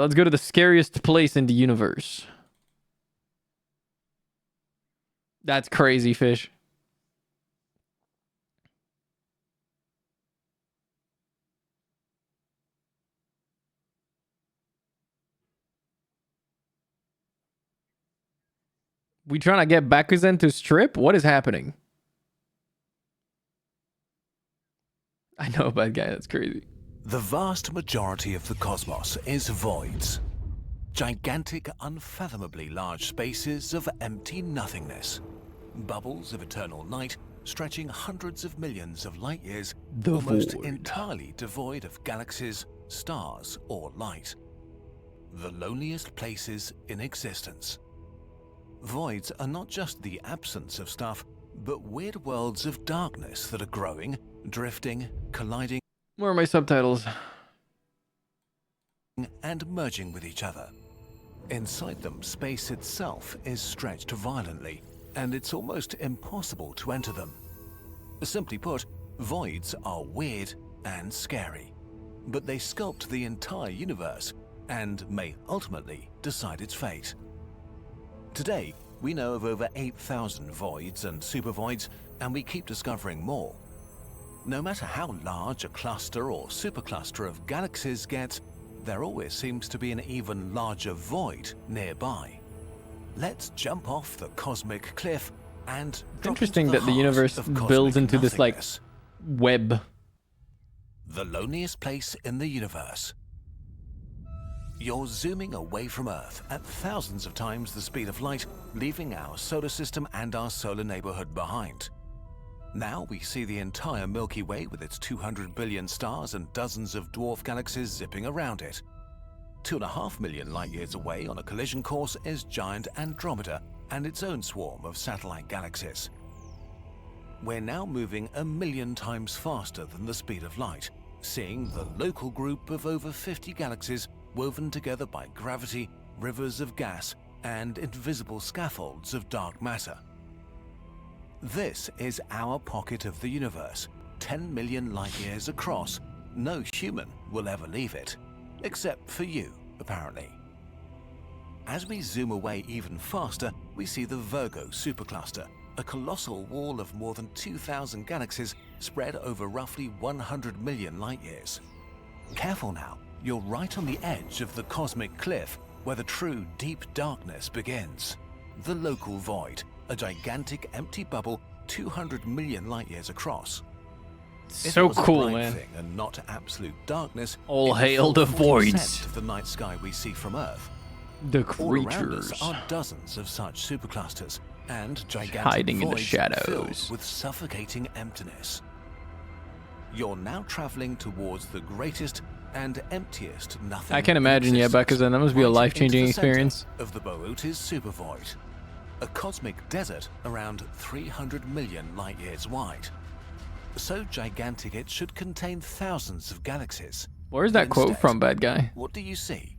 Let's go to the scariest place in the universe. That's crazy, fish. We trying to get Bakuzen to strip? What is happening? I know, bad guy. That's crazy. The vast majority of the cosmos is voids. Gigantic, unfathomably large spaces of empty nothingness. Bubbles of eternal night stretching hundreds of millions of light years, almost entirely devoid of galaxies, stars, or light. The loneliest places in existence. Voids are not just the absence of stuff, but weird worlds of darkness that are growing, drifting, colliding. Where are my subtitles? And merging with each other. Inside them, space itself is stretched violently, and it's almost impossible to enter them. Simply put, voids are weird and scary, but they sculpt the entire universe and may ultimately decide its fate. Today, we know of over 8,000 voids and supervoids, and we keep discovering more. No matter how large a cluster or supercluster of galaxies gets, there always seems to be an even larger void nearby. Let's jump off the cosmic cliff and It's interesting that the universe builds into this, like, web. The loneliest place in the universe. You're zooming away from Earth at thousands of times the speed of light, leaving our solar system and our solar neighborhood behind. Now we see the entire Milky Way with its 200 billion stars and dozens of dwarf galaxies zipping around it. 2.5 million light-years away on a collision course is giant Andromeda and its own swarm of satellite galaxies. We're now moving 1 million times faster than the speed of light, seeing the local group of over 50 galaxies woven together by gravity, rivers of gas, and invisible scaffolds of dark matter. This is our pocket of the universe, 10 million light-years across. No human will ever leave it, except for you, apparently. As we zoom away even faster, we see the Virgo supercluster, a colossal wall of more than 2,000 galaxies spread over roughly 100 million light-years. Careful now, you're right on the edge of the cosmic cliff where the true deep darkness begins. The local void, a gigantic empty bubble 200 million light-years across. So cool, man. And not absolute darkness. All hail the voids. Of the night sky we see from Earth. The All around creatures us are dozens of such superclusters and gigantic hiding in the voids shadows filled with suffocating emptiness. You're now traveling towards the greatest and emptiest nothing. I can imagine, yeah, Bakuzen. That must be a life-changing experience. Of the Boötes supervoid, a cosmic desert around 300 million light-years wide. So gigantic it should contain thousands of galaxies. Where's that quote from, bad guy? What do you see?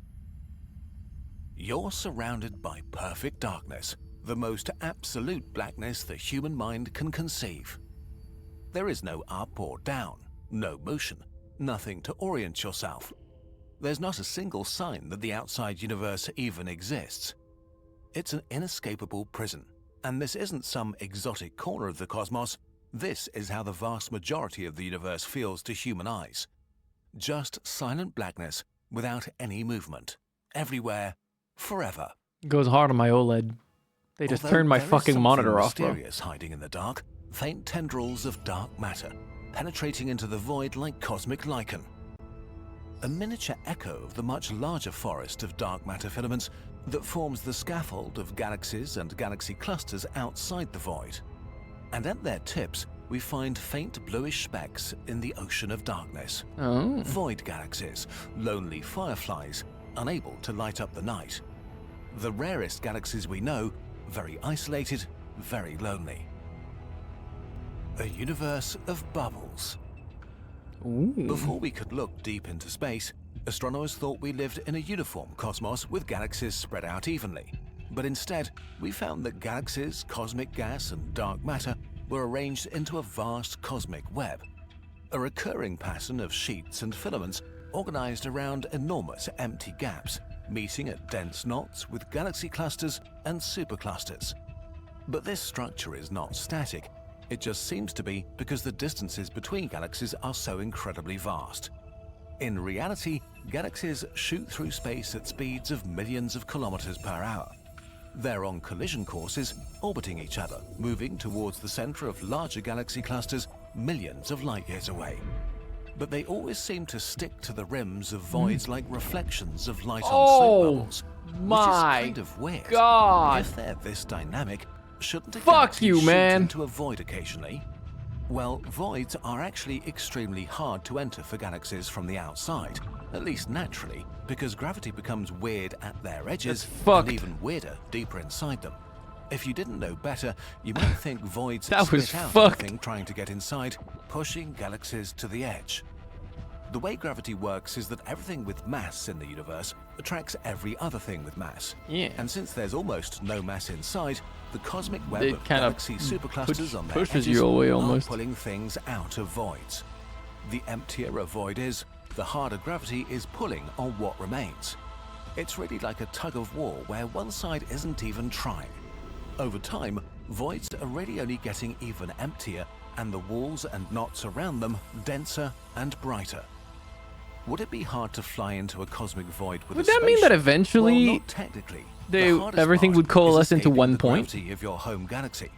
You're surrounded by perfect darkness, the most absolute blackness the human mind can conceive. There is no up or down, no motion, nothing to orient yourself. There's not a single sign that the outside universe even exists. It's an inescapable prison, and this isn't some exotic corner of the cosmos. This is how the vast majority of the universe feels to human eyes. Just silent blackness without any movement. Everywhere, forever. Goes hard on my OLED. They just turned my fucking monitor off, bro. Mysterious hiding in the dark, faint tendrils of dark matter, penetrating into the void like cosmic lichen. A miniature echo of the much larger forest of dark matter filaments that forms the scaffold of galaxies and galaxy clusters outside the void. And at their tips, we find faint bluish specks in the ocean of darkness. Oh. Void galaxies, lonely fireflies, unable to light up the night. The rarest galaxies we know, very isolated, very lonely. A universe of bubbles. Ooh. Before we could look deep into space, astronomers thought we lived in a uniform cosmos with galaxies spread out evenly. But instead, we found that galaxies, cosmic gas, and dark matter were arranged into a vast cosmic web, a recurring pattern of sheets and filaments organized around enormous empty gaps, meeting at dense knots with galaxy clusters and superclusters. But this structure is not static. It just seems to be because the distances between galaxies are so incredibly vast. In reality, galaxies shoot through space at speeds of millions of kilometers per hour. They're on collision courses, orbiting each other, moving towards the center of larger galaxy clusters millions of light years away. But they always seem to stick to the rims of voids like reflections of light on soap bubbles, which is kind of weird. God. If they're this dynamic, shouldn't a Fuck galaxy you, shoot man. into a void occasionally? Well, voids are actually extremely hard to enter for galaxies from the outside, at least naturally, because gravity becomes weird at their edges and even weirder deeper inside them. If you didn't know better, you might think voids That was spit out fucked. anything trying to get inside, pushing galaxies to the edge. The way gravity works is that everything with mass in the universe attracts every other thing with mass. Yeah. And since there's almost no mass inside, the cosmic web It of kind of galaxy superclusters on their pushes edges you away are almost. pulling things out of voids. The emptier a void is, the harder gravity is pulling on what remains. It's really like a tug of war where one side isn't even trying. Over time, voids are really only getting even emptier and the walls and knots around them denser and brighter. Would it be hard to fly into a cosmic void with Would a that mean that spaceship? eventually Well, not technically. they- The hardest everything part would coalesce is into escaping one the point? gravity of your home galaxy.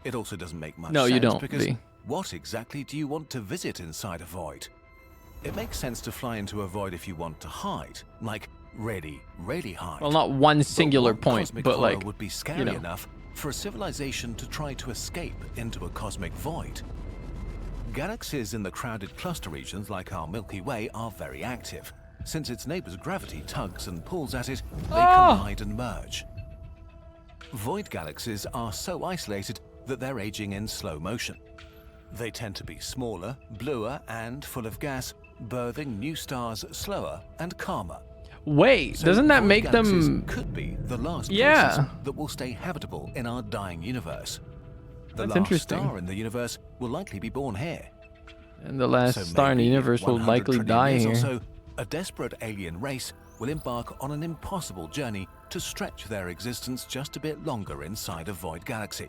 It also doesn't make much No, sense you don't, because V. what exactly do you want to visit inside a void? It makes sense to fly into a void if you want to hide, like really, really hide. Well, not one But singular what point, cosmic but horror like, would be scary you know. enough for a civilization to try to escape into a cosmic void. Galaxies in the crowded cluster regions like our Milky Way are very active. Since its neighbor's gravity tugs and pulls at it, they collide and merge. Void galaxies are so isolated that they're aging in slow motion. They tend to be smaller, bluer, and full of gas, birthing new stars slower and calmer. Wait, So doesn't that void make galaxies them... could be the last Yeah. places that will stay habitable in our dying universe. The That's last interesting. star in the universe will likely be born here. And the last So star in the maybe universe will 100 likely trillion die years here. or so, a desperate alien race will embark on an impossible journey to stretch their existence just a bit longer inside a void galaxy.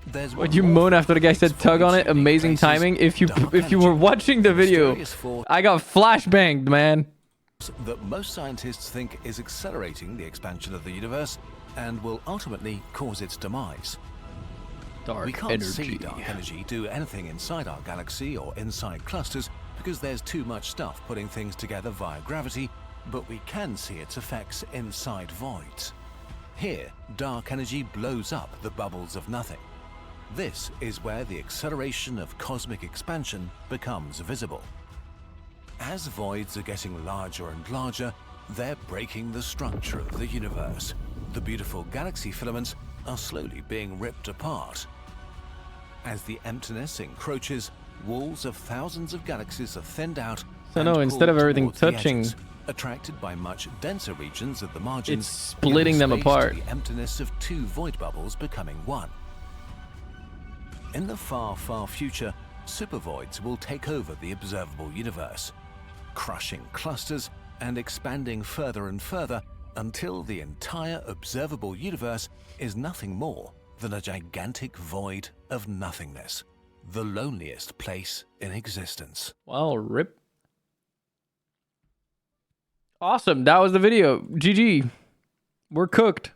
There's Would one you more moan thing after the guy that said makes tug on voids it? unique Amazing places, timing. If you dark were energy. watching the video, Mysterious force I got flashbanged, man. that most scientists think is accelerating the expansion of the universe and will ultimately cause its demise. Dark We can't see energy. dark energy do anything inside our galaxy or inside clusters because there's too much stuff putting things together via gravity, but we can see its effects inside voids. Here, dark energy blows up the bubbles of nothing. This is where the acceleration of cosmic expansion becomes visible. As voids are getting larger and larger, they're breaking the structure of the universe. The beautiful galaxy filaments are slowly being ripped apart. As the emptiness encroaches, walls of thousands of galaxies are thinned out. So and no, instead of pulled everything towards the touching, edges, attracted by much denser regions at the margins, it's splitting them giving space apart. to the emptiness of two void bubbles becoming one. In the far, far future, supervoids will take over the observable universe, crushing clusters and expanding further and further until the entire observable universe is nothing more than a gigantic void of nothingness, the loneliest place in existence. Well, rip. Awesome. That was the video. GG. We're cooked.